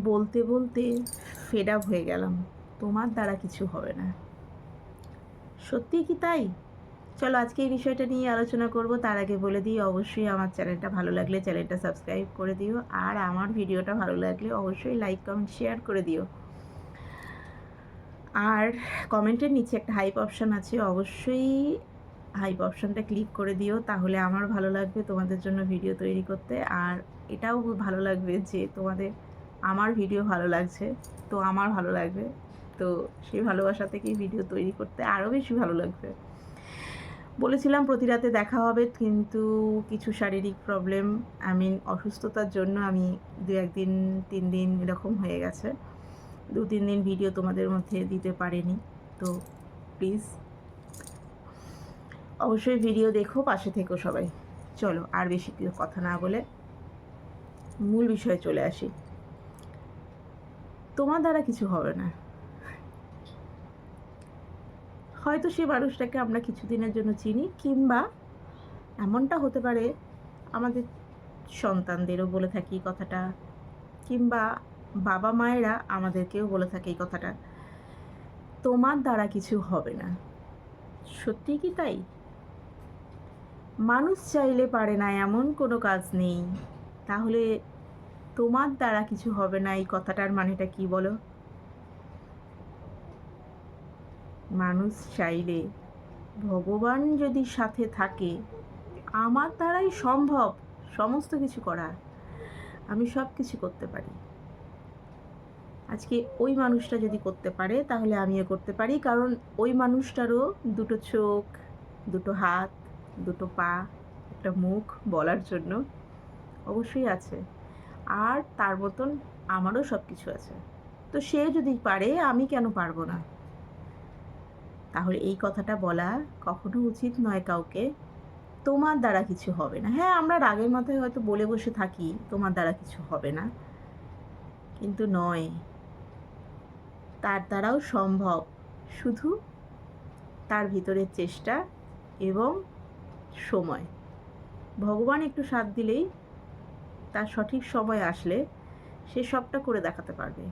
বলতে বলতে fed up হয়ে গেলাম, তোমার দ্বারা কিছু হবে না। সত্যিই কি তাই? চলো আজকে এই বিষয়টা নিয়ে আলোচনা করব। তার আগে বলে দিই, অবশ্যই আমার চ্যানেলটা ভালো লাগলে চ্যানেলটা সাবস্ক্রাইব করে দিও, আর আমার ভিডিওটা ভালো লাগলে অবশ্যই লাইক কমেন্ট শেয়ার করে দিও। আর কমেন্টের নিচে একটা হাইপ অপশান আছে, অবশ্যই হাইপ অপশানটা ক্লিক করে দিও, তাহলে আমার ভালো লাগবে তোমাদের জন্য ভিডিও তৈরি করতে। আর এটাও ভালো লাগবে যে তোমাদের আমার ভিডিও ভালো লাগছে, তো আমার ভালো লাগবে, তো সেই ভালোবাসা থেকেই ভিডিও তৈরি করতে আরও বেশি ভালো লাগবে। বলেছিলাম প্রতি রাতে দেখা হবে, কিন্তু কিছু শারীরিক প্রবলেম, অসুস্থতার জন্য আমি 2-1 দিন 3 দিন এরকম হয়ে গেছে, 2-3 দিন ভিডিও তোমাদের মধ্যে দিতে পারিনি। তো প্লিজ অবশ্যই ভিডিও দেখো, পাশে থেকো সবাই। চলো আর বেশি কিছু কথা না বলে মূল বিষয়ে চলে আসি। তোমার দ্বারা কিছু হবে না। হয়তো সেই মানুষটাকে আমরা কিছুদিনের জন্য চিনি, কিংবা এমনটা হতে পারে আমাদের সন্তানদেরও বলে থাকি এই কথাটা, কিংবা বাবা মায়েরা আমাদেরকেও বলে থাকে এই কথাটা, তোমার দ্বারা কিছু হবে না। সত্যি কি তাই? মানুষ চাইলে পারে না এমন কোনো কাজ নেই। তাহলে তোমার দ্বারা কিছু হবে না এই কথাটার মানেটা কি বলো? মানুষ চাইলে, ভগবান যদি সাথে থাকে, আমার দ্বারাই সম্ভব সমস্ত কিছু করা। আমি সব কিছু করতে পারি। আজকে ওই মানুষটা যদি করতে পারে, তাহলে আমিও করতে পারি, কারণ ওই মানুষটারও দুটো চোখ, দুটো হাত, দুটো পা, একটা মুখ বলার জন্য অবশ্যই আছে। আর তার মতন আমারও সব কিছু আছে। তো সে যদি পারে, আমি কেন পারবো না? তাহলে এই কথাটা বলা কখনো উচিত নয় কাউকে, তোমার দ্বারা কিছু হবে না। হ্যাঁ, আমরা রাগের মাথায় হয়তো বলে বসে থাকি তোমার দ্বারা কিছু হবে না, কিন্তু নয়, তার দ্বারাও সম্ভব। শুধু তার ভিতরের চেষ্টা এবং সময়। ভগবান একটু সাথ দিলেই, তার সঠিক সময় আসলে সে সবটা করে দেখাতে পারবে,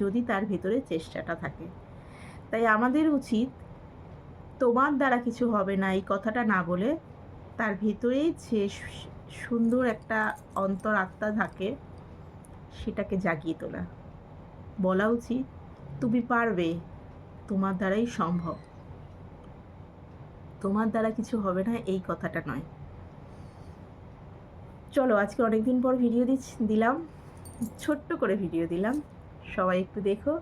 যদি তার ভিতরে চেষ্টাটা থাকে। তাই আমাদের উচিত তোমার দ্বারা কিছু হবে না এই কথাটা না বলে, তার ভিতরেই যে সুন্দর একটা অন্তর আত্মা থাকে, সেটাকে জাগিয়ে তোলা। বলা উচিত, তুমি পারবে, তোমার দ্বারাই সম্ভব। তোমার দ্বারা কিছু হবে না এই কথাটা নয়। চলো আজকে অনেক দিন পর ভিডিও দিলাম, ছোট্ট করে ভিডিও দিলাম, সবাই একটু দেখো।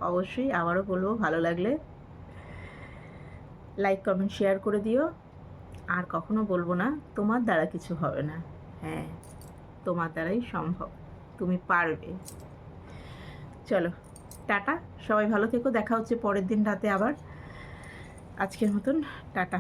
অবশ্যই আবারও বলবো, ভালো লাগলে লাইক কমেন্ট শেয়ার করে দিও। আর কখনো বলবো না তোমার দ্বারা কিছু হবে না। হ্যাঁ, তোমার দ্বারাই সম্ভব, তুমি পারবে। চলো টাটা, সবাই ভালো থেকো, দেখা হচ্ছে পরের দিন রাতে আবার। আজকের মতন টাটা।